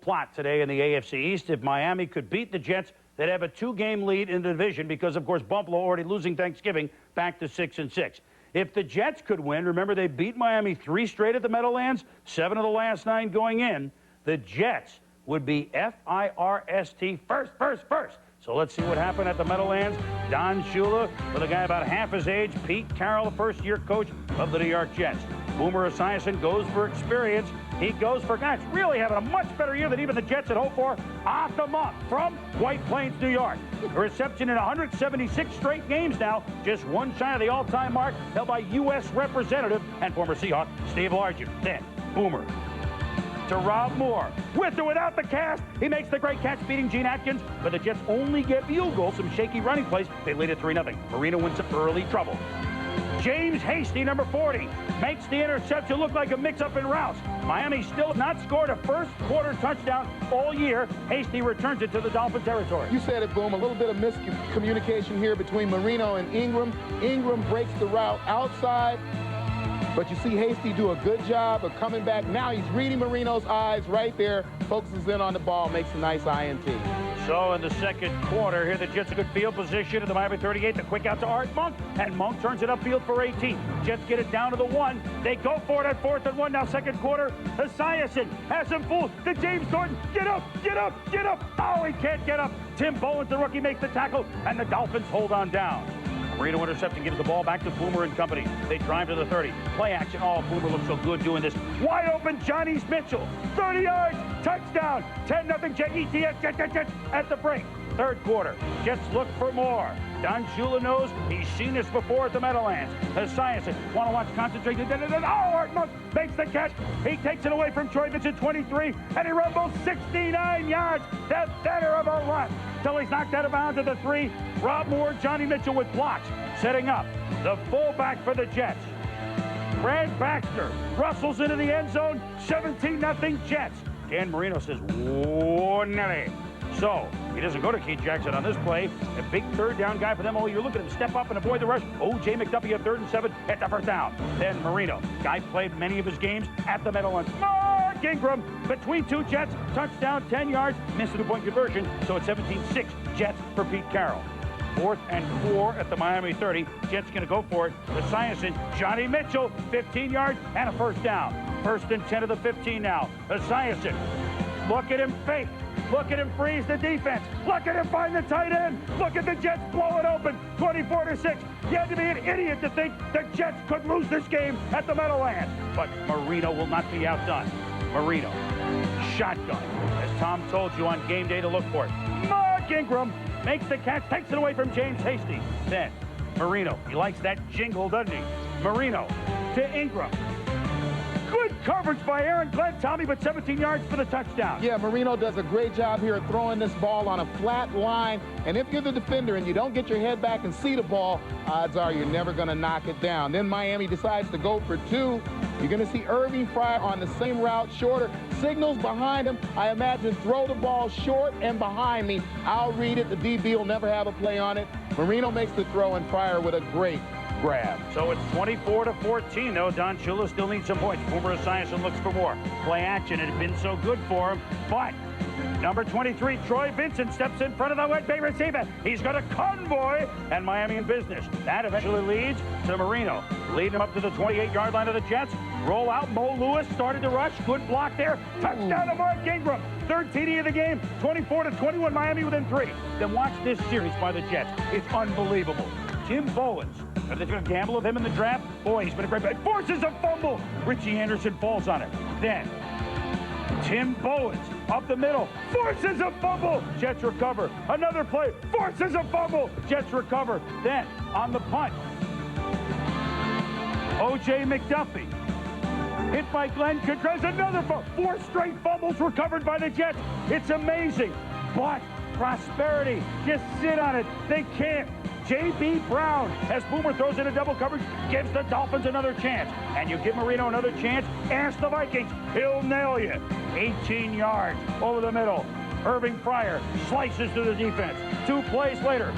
plot today in the AFC East. If Miami could beat the Jets, they'd have a 2-game lead in the division because, of course, Buffalo already losing Thanksgiving back to 6-6. If the Jets could win, remember they beat Miami 3 straight at the Meadowlands, 7 of the last 9 going in. The Jets would be F-I-R-S-T, first. So let's see what happened at the Meadowlands. Don Shula with a guy about half his age, Pete Carroll, the first-year coach of the New York Jets. Boomer Esiason goes for experience. He goes for guys really having a much better year than even the Jets had hoped for. Off the mark from White Plains, New York. A reception in 176 straight games now, just one shy of the all-time mark, held by U.S. Representative and former Seahawk Steve Largent. Then Boomer to Rob Moore. With or without the cast, he makes the great catch beating Gene Atkins, but the Jets only get field goals, some shaky running plays. They lead at 3-0. Marino wins some early trouble. James Hasty, number 40, makes the interception look like a mix-up in routes. Miami still not scored a first-quarter touchdown all year. Hasty returns it to the Dolphin territory. You said it, Boom. A little bit of miscommunication here between Marino and Ingram. Ingram breaks the route outside, but you see Hasty do a good job of coming back. Now he's reading Marino's eyes right there, focuses in on the ball, makes a nice INT. So in the second quarter, here the Jets a good field position at the Miami 38. The quick out to Art Monk, and Monk turns it upfield for 18. Jets get it down to the 1. They go for it at 4th and 1. Now second quarter, Esiason has him fooled to James Gordon. Get up! Oh, he can't get up. Tim Bowens, the rookie, makes the tackle, and the Dolphins hold on down. Marino intercepting, gives the ball back to Boomer and company. They drive to the 30. Play action. Oh, Boomer looks so good doing this. Wide open, Johnny Mitchell. 30 yards, touchdown. 10-0 Jets at the break. Third quarter, Jets look for more. Don Shula knows he's seen this before at the Meadowlands. Esiason, want to watch, concentrate. Oh, Art Monk makes the catch. He takes it away from Troy Vincent, 23, and he rumbles 69 yards. The center of a run till he's knocked out of bounds at the 3. Rob Moore, Johnny Mitchell with blocks, setting up the fullback for the Jets. Brad Baxter rustles into the end zone, 17-0 Jets. Dan Marino says, "Whoa, Nelly." So, he doesn't go to Keith Jackson on this play. A big third down guy for them. Oh, you're looking at him step up and avoid the rush. O.J. McDuffie at 3rd and 7 at the first down. Then Marino. Guy played many of his games at the Meadowlands. Mark Ingram between 2 Jets. Touchdown, 10 yards. Missed the 2-point conversion. So it's 17-6 Jets for Pete Carroll. 4th and 4 at the Miami 30. Jets going to go for it. Esiason, Johnny Mitchell, 15 yards and a first down. 1st and 10 of the 15 now. Esiason, look at him fake. Look at him freeze the defense. Look at him find the tight end. Look at the Jets blow it open, 24-6. You had to be an idiot to think the Jets could lose this game at the Meadowlands. But Marino will not be outdone. Marino, shotgun, as Tom told you on game day to look for it. Mark Ingram makes the catch, takes it away from James Hasty. Then Marino, he likes that jingle, doesn't he? Marino to Ingram. Good coverage by Aaron Glenn, Tommy, but 17 yards for the touchdown. Yeah, Marino does a great job here of throwing this ball on a flat line. And if you're the defender and you don't get your head back and see the ball, odds are you're never going to knock it down. Then Miami decides to go for 2. You're going to see Irving Fryer on the same route, shorter. Signals behind him. I imagine throw the ball short and behind me. I'll read it. The DB will never have a play on it. Marino makes the throw and Fryer with a great grab. So it's 24-14, though. Don Shula still needs some points. Boomer Esiason looks for more. Play action. It had been so good for him, but number 23, Troy Vincent, steps in front of the West Bay receiver. He's got a convoy, and Miami in business. That eventually leads to Marino, leading him up to the 28-yard line of the Jets. Roll out. Mo Lewis started to rush. Good block there. Touchdown to Mark Ingram. 3rd TD of the game. 24-21, Miami within 3. Then watch this series by the Jets. It's unbelievable. Tim Bowens. Are they going to gamble with him in the draft? Boy, he's been a great play. Forces a fumble. Richie Anderson falls on it. Then Tim Bowens up the middle. Forces a fumble. Jets recover. Another play. Forces a fumble. Jets recover. Then on the punt, O.J. McDuffie. Hit by Glenn Contreras. Another fumble. 4 straight fumbles recovered by the Jets. It's amazing. But prosperity, just sit on it. They can't. J.B. Brown, as Boomer throws in a double coverage, gives the Dolphins another chance. And you give Marino another chance, ask the Vikings. He'll nail you. 18 yards over the middle. Irving Fryer slices through the defense. 2 plays later,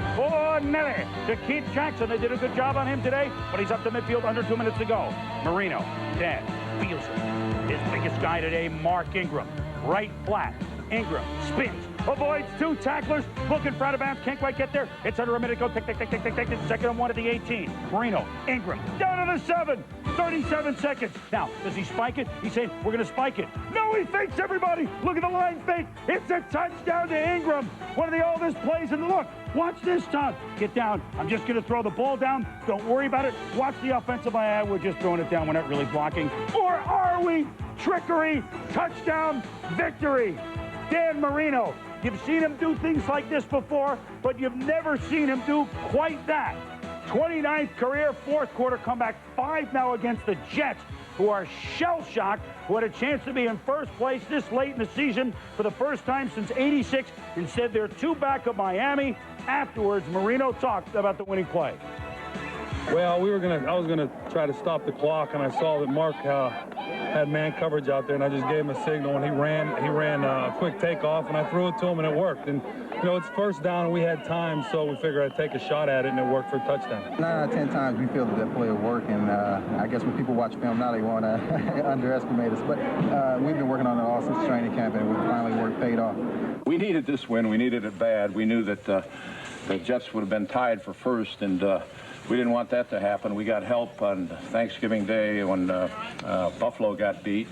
Nelly to Keith Jackson. They did a good job on him today, but he's up to midfield, under 2 minutes to go. Marino, 10, feels it. His biggest guy today, Mark Ingram. Right flat. Ingram spins, avoids 2 tacklers, looking for out of bounds, can't quite get there. It's under a minute to go. Tick, tick, tick, tick, tick, tick. It's 2nd and 1 at the 18. Marino, Ingram, down to the 7. 37 seconds. Now, does he spike it? He's saying, we're going to spike it. No, he fakes everybody. Look at the line fake. It's a touchdown to Ingram. One of the oldest plays in the look. Watch this, Tom. Get down. I'm just going to throw the ball down. Don't worry about it. Watch the offensive line. We're just throwing it down. We're not really blocking. Or are we? Trickery, touchdown, victory. Dan Marino. You've seen him do things like this before, but you've never seen him do quite that. 29th career, 4th quarter comeback, 5 now against the Jets, who are shell-shocked, who had a chance to be in first place this late in the season for the first time since '86, and said they're 2 back of Miami. Afterwards, Marino talked about the winning play. Well, I was gonna try to stop the clock, and I saw that Mark had man coverage out there, and I just gave him a signal, and he ran a quick takeoff, and I threw it to him, and it worked. And you know, it's first down, and we had time, so we figured I'd take a shot at it, and it worked for a touchdown. 9 out of 10 times we feel that play will work, and I guess when people watch film now, they want to underestimate us. But we've been working on it all since training camp, and we finally paid off. We needed this win. We needed it bad. We knew that the Jets would have been tied for first, and we didn't want that to happen. We got help on Thanksgiving Day when Buffalo got beat,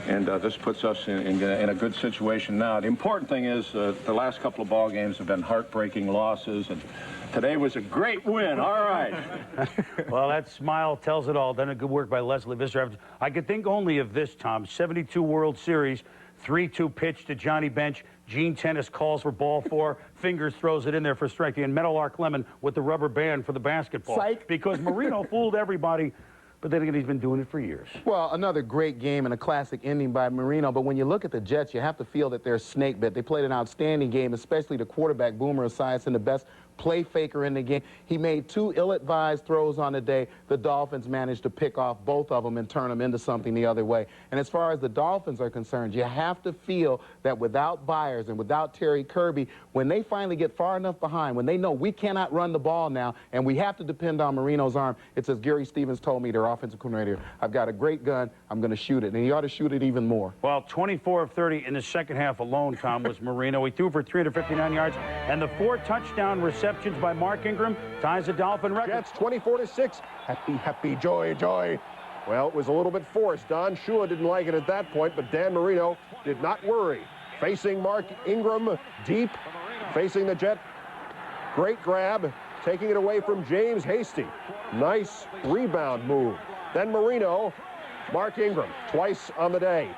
and this puts us in a good situation now. The important thing is the last couple of ball games have been heartbreaking losses, and today was a great win. All right. Well, that smile tells it all. Done a good work by Leslie Visser. I could think only of this, Tom. 72 World Series, 3-2 pitch to Johnny Bench. Gene Tennis calls for ball 4. Fingers throws it in there for striking. And Meadowlark Lemon with the rubber band for the basketball. Psych. Because Marino fooled everybody. But then again, he's been doing it for years. Well, another great game and a classic ending by Marino. But when you look at the Jets, you have to feel that they're snake bit. They played an outstanding game, especially the quarterback, Boomer Esiason, the best play faker in the game. He made 2 ill-advised throws on the day. The Dolphins managed to pick off both of them and turn them into something the other way. And as far as the Dolphins are concerned, you have to feel that without Byers and without Terry Kirby, when they finally get far enough behind, when they know we cannot run the ball now and we have to depend on Marino's arm, it's as Gary Stevens told me, their offensive coordinator, I've got a great gun, I'm going to shoot it. And he ought to shoot it even more. Well, 24 of 30 in the second half alone, Tom, was Marino. He threw for 359 yards, and the 4 touchdown receptions by Mark Ingram ties the Dolphin record. Jets 24-6. Happy, happy, joy, joy. Well, it was a little bit forced. Don Shula didn't like it at that point, but Dan Marino did not worry. Facing Mark Ingram deep, facing the Jet. Great grab, taking it away from James Hasty. Nice rebound move. Then Marino, Mark Ingram, twice on the day.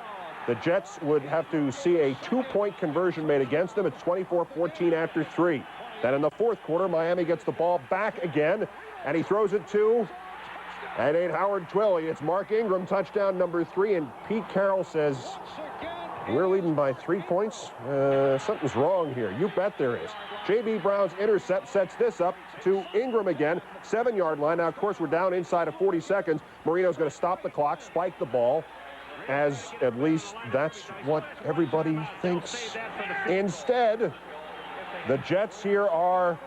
The Jets would have to see a 2-point conversion made against them. It's 24-14 after 3. Then in the 4th quarter, Miami gets the ball back again, and he throws it to, that ain't Howard Twilly. It's Mark Ingram, touchdown number 3, and Pete Carroll says, we're leading by 3 points. Something's wrong here. You bet there is. J.B. Brown's intercept sets this up to Ingram again, 7-yard line. Now, of course, we're down inside of 40 seconds. Marino's going to stop the clock, spike the ball, as at least that's what everybody thinks. Instead, the Jets here are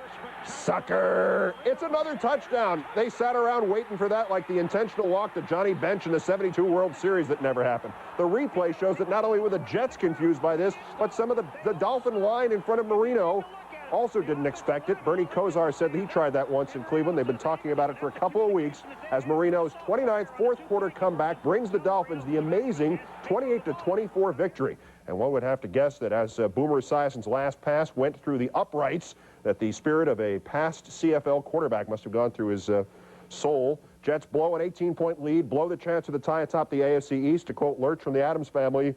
sucker. It's another touchdown. They sat around waiting for that like the intentional walk to Johnny Bench in the 72 World Series that never happened. The replay shows that not only were the Jets confused by this, but some of the Dolphin line in front of Marino also didn't expect it. Bernie Kosar said that he tried that once in Cleveland. They've been talking about it for a couple of weeks as Marino's 29th 4th quarter comeback brings the Dolphins the amazing 28-24 victory. And one would have to guess that as Boomer Esiason's last pass went through the uprights, that the spirit of a past CFL quarterback must have gone through his soul. Jets blow an 18-point lead, blow the chance of the tie atop the AFC East. To quote Lurch from the Addams Family,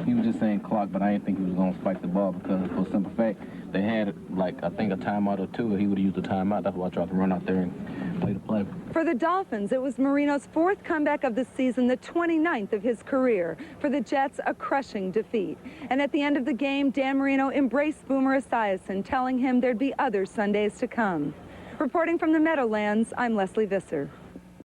He was just saying clock, but I didn't think he was going to spike the ball because, for a simple fact, they had, like, I think a timeout or 2, or he would have used a timeout. That's why I tried to run out there and play the play. For the Dolphins, it was Marino's 4th comeback of the season, the 29th of his career. For the Jets, a crushing defeat. And at the end of the game, Dan Marino embraced Boomer Esiason, telling him there'd be other Sundays to come. Reporting from the Meadowlands, I'm Leslie Visser.